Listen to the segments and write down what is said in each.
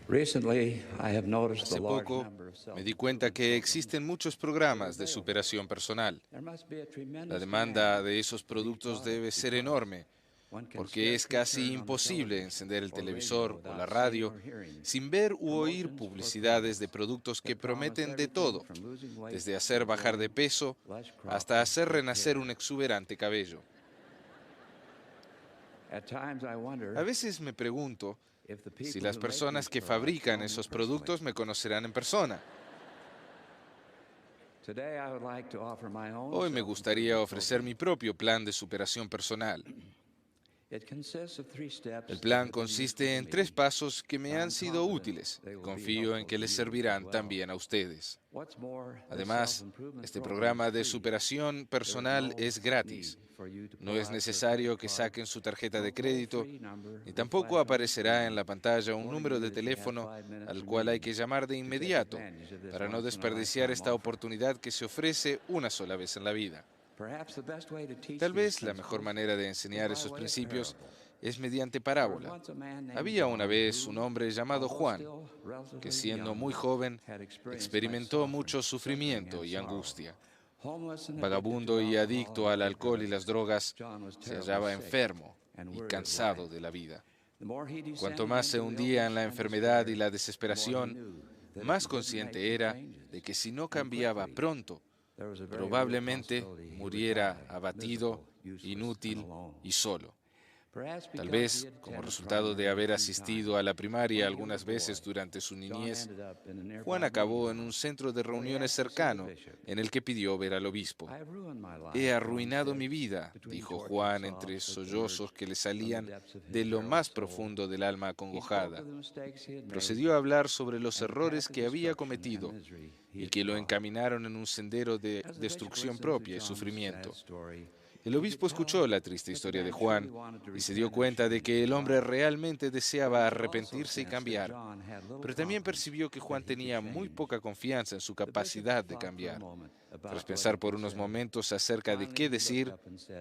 Hace poco me di cuenta que existen muchos programas de superación personal. La demanda de esos productos debe ser enorme, porque es casi imposible encender el televisor o la radio sin ver u oír publicidades de productos que prometen de todo, desde hacer bajar de peso hasta hacer renacer un exuberante cabello. A veces me pregunto si las personas que fabrican esos productos me conocerán en persona. Hoy me gustaría ofrecer mi propio plan de superación personal. El plan consiste en 3 pasos que me han sido útiles y confío en que les servirán también a ustedes. Además, este programa de superación personal es gratis. No es necesario que saquen su tarjeta de crédito, ni tampoco aparecerá en la pantalla un número de teléfono al cual hay que llamar de inmediato para no desperdiciar esta oportunidad que se ofrece una sola vez en la vida. Tal vez la mejor manera de enseñar esos principios es mediante parábola. Había una vez un hombre llamado Juan, que siendo muy joven experimentó mucho sufrimiento y angustia. Vagabundo y adicto al alcohol y las drogas, se hallaba enfermo y cansado de la vida. Cuanto más se hundía en la enfermedad y la desesperación, más consciente era de que si no cambiaba pronto, probablemente muriera abatido, inútil y solo. Tal vez, como resultado de haber asistido a la primaria algunas veces durante su niñez, Juan acabó en un centro de reuniones cercano en el que pidió ver al obispo. He arruinado mi vida, dijo Juan entre sollozos que le salían de lo más profundo del alma acongojada. Procedió a hablar sobre los errores que había cometido y que lo encaminaron en un sendero de destrucción propia y sufrimiento. El obispo escuchó la triste historia de Juan y se dio cuenta de que el hombre realmente deseaba arrepentirse y cambiar, pero también percibió que Juan tenía muy poca confianza en su capacidad de cambiar. Tras pensar por unos momentos acerca de qué decir,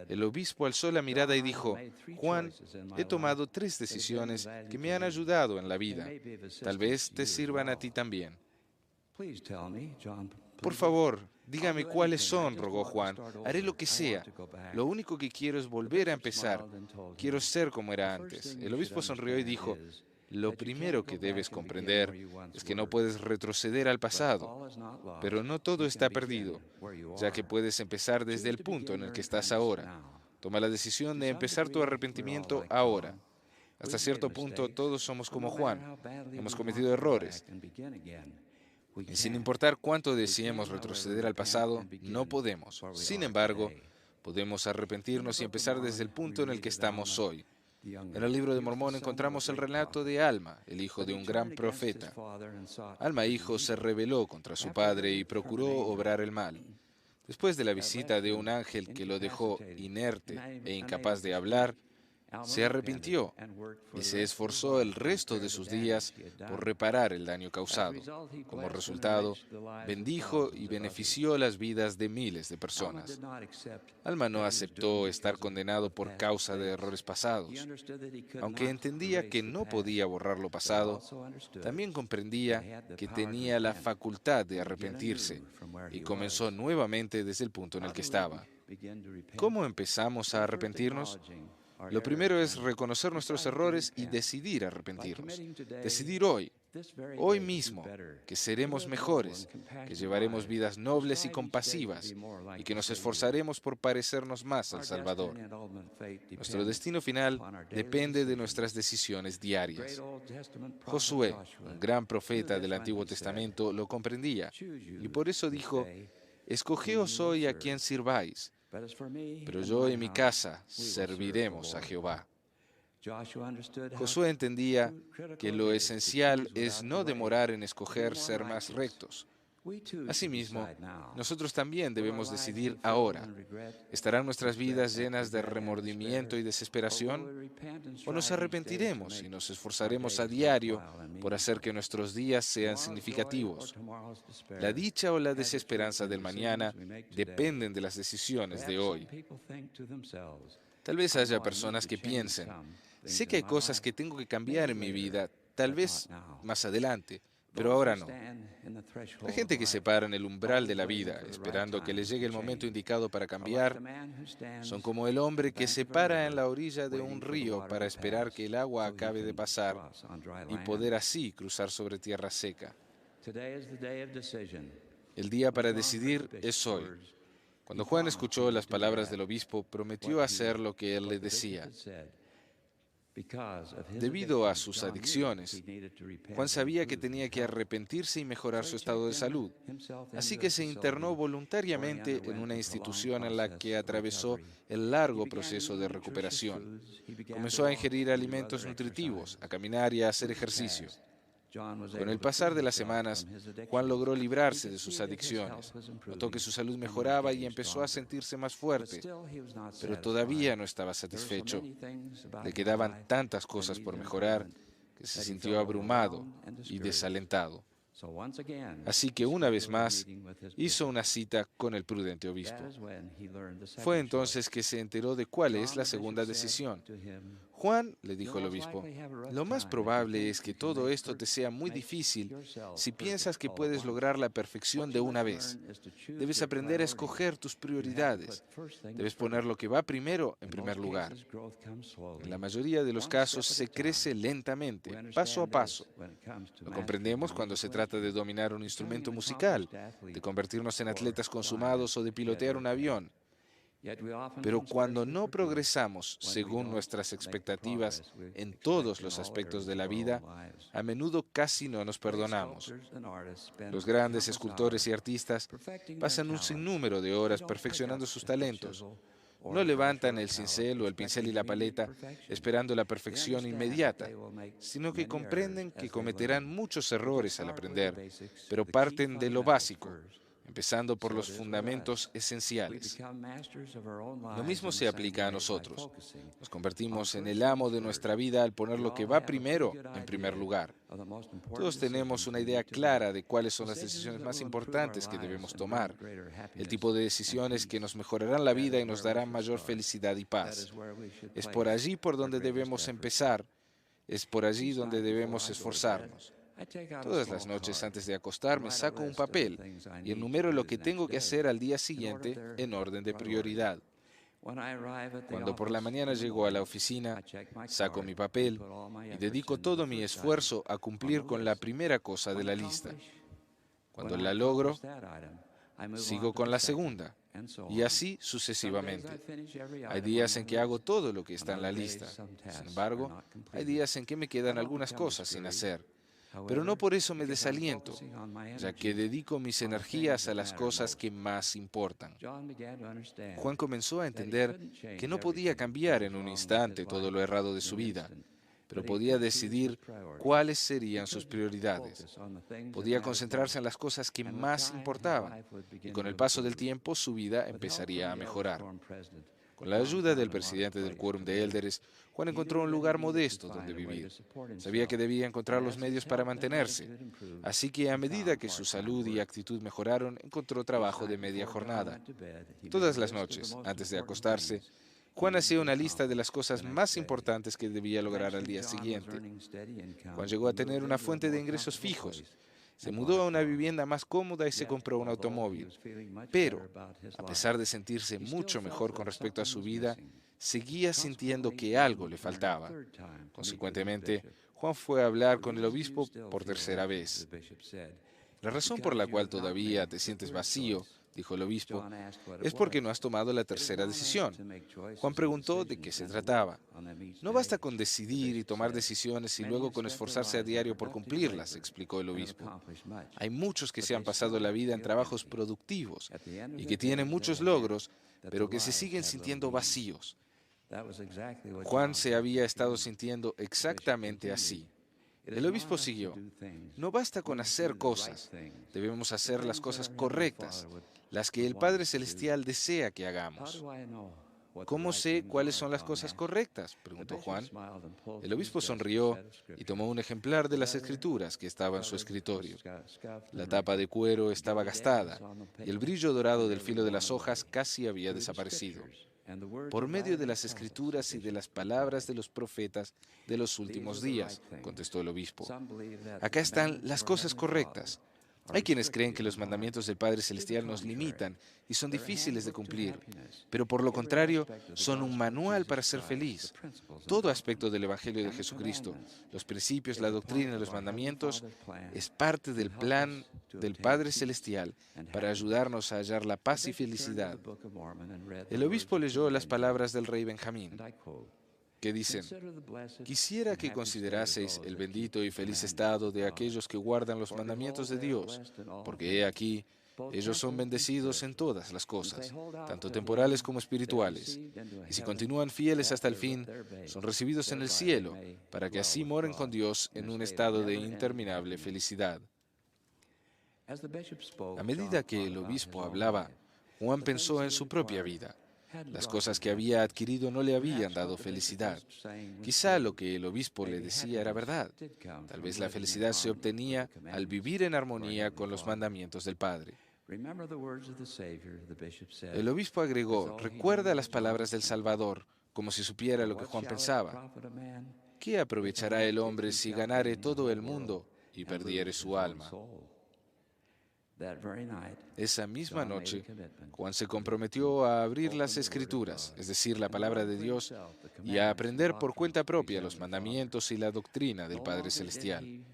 el obispo alzó la mirada y dijo: Juan, he tomado 3 decisiones que me han ayudado en la vida. Tal vez te sirvan a ti también. Por favor, dígame cuáles son, rogó Juan. Haré lo que sea. Lo único que quiero es volver a empezar. Quiero ser como era antes. El obispo sonrió y dijo: lo primero que debes comprender es que no puedes retroceder al pasado, pero no todo está perdido, ya que puedes empezar desde el punto en el que estás ahora. Toma la decisión de empezar tu arrepentimiento ahora. Hasta cierto punto todos somos como Juan. Hemos cometido errores. Y sin importar cuánto deseemos retroceder al pasado, no podemos. Sin embargo, podemos arrepentirnos y empezar desde el punto en el que estamos hoy. En el libro de Mormón encontramos el relato de Alma, el hijo de un gran profeta. Alma hijo se rebeló contra su padre y procuró obrar el mal. Después de la visita de un ángel que lo dejó inerte e incapaz de hablar, se arrepintió y se esforzó el resto de sus días por reparar el daño causado. Como resultado, bendijo y benefició las vidas de miles de personas. Alma no aceptó estar condenado por causa de errores pasados. Aunque entendía que no podía borrar lo pasado, también comprendía que tenía la facultad de arrepentirse y comenzó nuevamente desde el punto en el que estaba. ¿Cómo empezamos a arrepentirnos? Lo primero es reconocer nuestros errores y decidir arrepentirnos. Decidir hoy mismo, que seremos mejores, que llevaremos vidas nobles y compasivas y que nos esforzaremos por parecernos más al Salvador. Nuestro destino final depende de nuestras decisiones diarias. Josué, un gran profeta del Antiguo Testamento, lo comprendía y por eso dijo: escogeos hoy a quien sirváis, pero yo y mi casa serviremos a Jehová. Josué entendía que lo esencial es no demorar en escoger ser más rectos. Asimismo, nosotros también debemos decidir ahora. ¿Estarán nuestras vidas llenas de remordimiento y desesperación? ¿O nos arrepentiremos y nos esforzaremos a diario por hacer que nuestros días sean significativos? La dicha o la desesperanza del mañana dependen de las decisiones de hoy. Tal vez haya personas que piensen: sé que hay cosas que tengo que cambiar en mi vida, tal vez más adelante, pero ahora no. La gente que se para en el umbral de la vida, esperando que le llegue el momento indicado para cambiar, son como el hombre que se para en la orilla de un río para esperar que el agua acabe de pasar y poder así cruzar sobre tierra seca. El día para decidir es hoy. Cuando Juan escuchó las palabras del obispo, prometió hacer lo que él le decía. Debido a sus adicciones, Juan sabía que tenía que arrepentirse y mejorar su estado de salud, así que se internó voluntariamente en una institución en la que atravesó el largo proceso de recuperación. Comenzó a ingerir alimentos nutritivos, a caminar y a hacer ejercicio. Con el pasar de las semanas, Juan logró librarse de sus adicciones. Notó que su salud mejoraba y empezó a sentirse más fuerte, pero todavía no estaba satisfecho. Le quedaban tantas cosas por mejorar que se sintió abrumado y desalentado. Así que una vez más hizo una cita con el prudente obispo. Fue entonces que se enteró de cuál es la segunda decisión. Juan, le dijo el obispo, lo más probable es que todo esto te sea muy difícil si piensas que puedes lograr la perfección de una vez. Debes aprender a escoger tus prioridades. Debes poner lo que va primero en primer lugar. En la mayoría de los casos se crece lentamente, paso a paso. Lo comprendemos cuando se trata de dominar un instrumento musical, de convertirnos en atletas consumados o de pilotear un avión. Pero cuando no progresamos según nuestras expectativas en todos los aspectos de la vida, a menudo casi no nos perdonamos. Los grandes escultores y artistas pasan un sinnúmero de horas perfeccionando sus talentos. No levantan el cincel o el pincel y la paleta esperando la perfección inmediata, sino que comprenden que cometerán muchos errores al aprender, pero parten de lo básico, empezando por los fundamentos esenciales. Lo mismo se aplica a nosotros. Nos convertimos en el amo de nuestra vida al poner lo que va primero en primer lugar. Todos tenemos una idea clara de cuáles son las decisiones más importantes que debemos tomar, el tipo de decisiones que nos mejorarán la vida y nos darán mayor felicidad y paz. Es por allí por donde debemos empezar, es por allí donde debemos esforzarnos. Todas las noches antes de acostarme saco un papel y enumero lo que tengo que hacer al día siguiente en orden de prioridad. Cuando por la mañana llego a la oficina, saco mi papel y dedico todo mi esfuerzo a cumplir con la primera cosa de la lista. Cuando la logro, sigo con la segunda, y así sucesivamente. Hay días en que hago todo lo que está en la lista. Sin embargo, hay días en que me quedan algunas cosas sin hacer. Pero no por eso me desaliento, ya que dedico mis energías a las cosas que más importan. Juan comenzó a entender que no podía cambiar en un instante todo lo errado de su vida, pero podía decidir cuáles serían sus prioridades. Podía concentrarse en las cosas que más importaban, y con el paso del tiempo su vida empezaría a mejorar. Con la ayuda del presidente del Quórum de Élderes, Juan encontró un lugar modesto donde vivir. Sabía que debía encontrar los medios para mantenerse, así que a medida que su salud y actitud mejoraron, encontró trabajo de media jornada. Todas las noches, antes de acostarse, Juan hacía una lista de las cosas más importantes que debía lograr al día siguiente. Juan llegó a tener una fuente de ingresos fijos. Se mudó a una vivienda más cómoda y se compró un automóvil. Pero, a pesar de sentirse mucho mejor con respecto a su vida, seguía sintiendo que algo le faltaba. Consecuentemente, Juan fue a hablar con el obispo por tercera vez. La razón por la cual todavía te sientes vacío, dijo el obispo, es porque no has tomado la tercera decisión. Juan preguntó de qué se trataba. No basta con decidir y tomar decisiones y luego con esforzarse a diario por cumplirlas, explicó el obispo. Hay muchos que se han pasado la vida en trabajos productivos y que tienen muchos logros, pero que se siguen sintiendo vacíos. Juan se había estado sintiendo exactamente así. El obispo siguió. No basta con hacer cosas. Debemos hacer las cosas correctas, las que el Padre Celestial desea que hagamos. ¿Cómo sé cuáles son las cosas correctas?, preguntó Juan. El obispo sonrió y tomó un ejemplar de las Escrituras que estaba en su escritorio. La tapa de cuero estaba gastada y el brillo dorado del filo de las hojas casi había desaparecido. por medio de las escrituras y de las palabras de los profetas de los últimos días, contestó el obispo. Acá están las cosas correctas. Hay quienes creen que los mandamientos del Padre Celestial nos limitan y son difíciles de cumplir, pero por lo contrario, son un manual para ser feliz. Todo aspecto del Evangelio de Jesucristo, los principios, la doctrina y los mandamientos, es parte del plan del Padre Celestial para ayudarnos a hallar la paz y felicidad. El obispo leyó las palabras del rey Benjamín, que dicen: quisiera que consideraseis el bendito y feliz estado de aquellos que guardan los mandamientos de Dios, porque he aquí, ellos son bendecidos en todas las cosas, tanto temporales como espirituales, y si continúan fieles hasta el fin, son recibidos en el cielo, para que así moren con Dios en un estado de interminable felicidad. A medida que el obispo hablaba, Juan pensó en su propia vida. Las cosas que había adquirido no le habían dado felicidad. Quizá lo que el obispo le decía era verdad. Tal vez la felicidad se obtenía al vivir en armonía con los mandamientos del Padre. El obispo agregó: recuerda las palabras del Salvador, como si supiera lo que Juan pensaba. ¿Qué aprovechará el hombre si ganare todo el mundo y perdiere su alma? Esa misma noche, Juan se comprometió a abrir las Escrituras, es decir, la palabra de Dios, y a aprender por cuenta propia los mandamientos y la doctrina del Padre Celestial.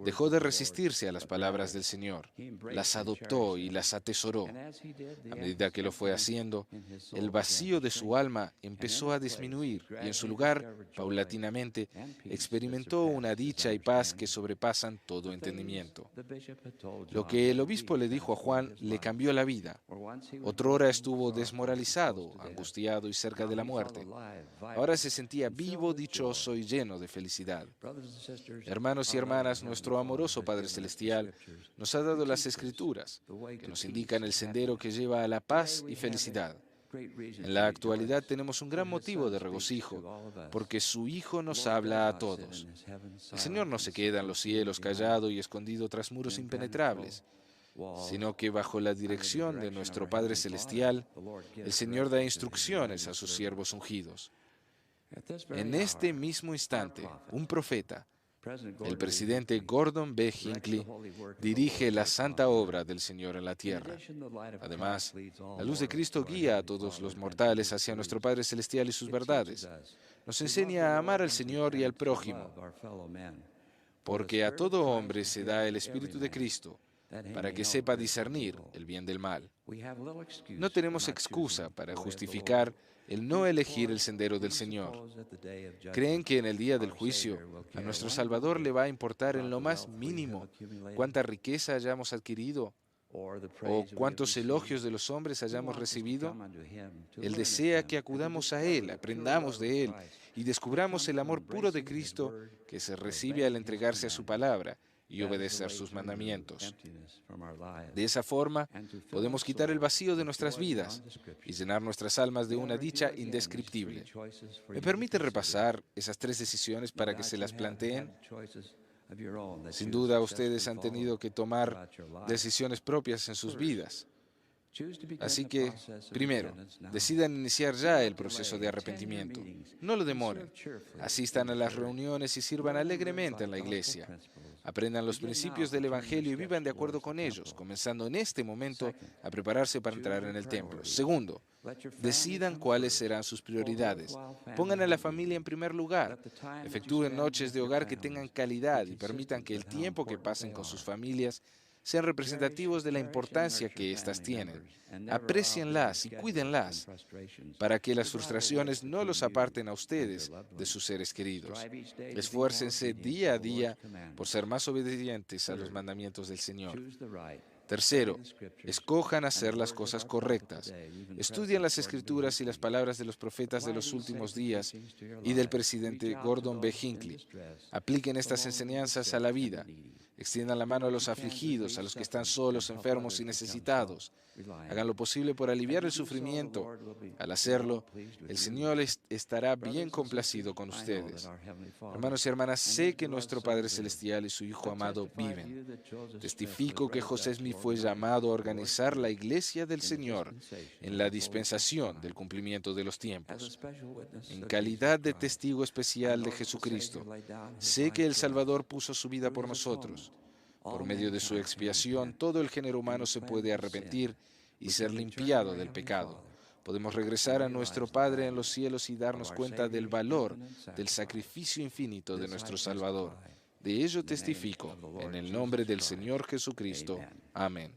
Dejó de resistirse a las palabras del Señor, las adoptó y las atesoró. A medida que lo fue haciendo, el vacío de su alma empezó a disminuir y en su lugar, paulatinamente, experimentó una dicha y paz que sobrepasan todo entendimiento. Lo que el obispo le dijo a Juan le cambió la vida. Otrora estuvo desmoralizado, angustiado y cerca de la muerte. Ahora se sentía vivo, dichoso y lleno de felicidad. Hermanos y hermanas, nuestro amoroso Padre Celestial nos ha dado las Escrituras, que nos indican el sendero que lleva a la paz y felicidad. En la actualidad tenemos un gran motivo de regocijo, porque su Hijo nos habla a todos. El Señor no se queda en los cielos callado y escondido tras muros impenetrables, sino que bajo la dirección de nuestro Padre Celestial, el Señor da instrucciones a sus siervos ungidos. En este mismo instante, un profeta, el presidente Gordon B. Hinckley, dirige la santa obra del Señor en la tierra. Además, la luz de Cristo guía a todos los mortales hacia nuestro Padre Celestial y sus verdades. Nos enseña a amar al Señor y al prójimo, porque a todo hombre se da el Espíritu de Cristo, para que sepa discernir el bien del mal. No tenemos excusa para justificar el no elegir el sendero del Señor. ¿Creen que en el día del juicio a nuestro Salvador le va a importar en lo más mínimo cuánta riqueza hayamos adquirido o cuántos elogios de los hombres hayamos recibido? Él desea que acudamos a Él, aprendamos de Él y descubramos el amor puro de Cristo que se recibe al entregarse a su palabra y obedecer sus mandamientos. De esa forma, podemos quitar el vacío de nuestras vidas y llenar nuestras almas de una dicha indescriptible. ¿Me permiten repasar esas 3 decisiones para que se las planteen? Sin duda, ustedes han tenido que tomar decisiones propias en sus vidas. Así que, primero, decidan iniciar ya el proceso de arrepentimiento. No lo demoren. Asistan a las reuniones y sirvan alegremente en la iglesia. Aprendan los principios del Evangelio y vivan de acuerdo con ellos, comenzando en este momento a prepararse para entrar en el templo. Segundo, decidan cuáles serán sus prioridades. Pongan a la familia en primer lugar. Efectúen noches de hogar que tengan calidad y permitan que el tiempo que pasen con sus familias sean representativos de la importancia que éstas tienen. Aprécienlas y cuídenlas para que las frustraciones no los aparten a ustedes de sus seres queridos. Esfuércense día a día por ser más obedientes a los mandamientos del Señor. Tercero, escojan hacer las cosas correctas. Estudien las Escrituras y las palabras de los profetas de los últimos días y del presidente Gordon B. Hinckley. Apliquen estas enseñanzas a la vida. Extiendan la mano a los afligidos, a los que están solos, enfermos y necesitados. Hagan lo posible por aliviar el sufrimiento. Al hacerlo, el Señor estará bien complacido con ustedes. Hermanos y hermanas, sé que nuestro Padre Celestial y su Hijo amado viven. Testifico que José es mi fue llamado a organizar la Iglesia del Señor en la dispensación del cumplimiento de los tiempos. En calidad de testigo especial de Jesucristo, sé que el Salvador puso su vida por nosotros. Por medio de su expiación, todo el género humano se puede arrepentir y ser limpiado del pecado. Podemos regresar a nuestro Padre en los cielos y darnos cuenta del valor del sacrificio infinito de nuestro Salvador. De ello testifico, en el nombre del Señor Jesucristo. Amén.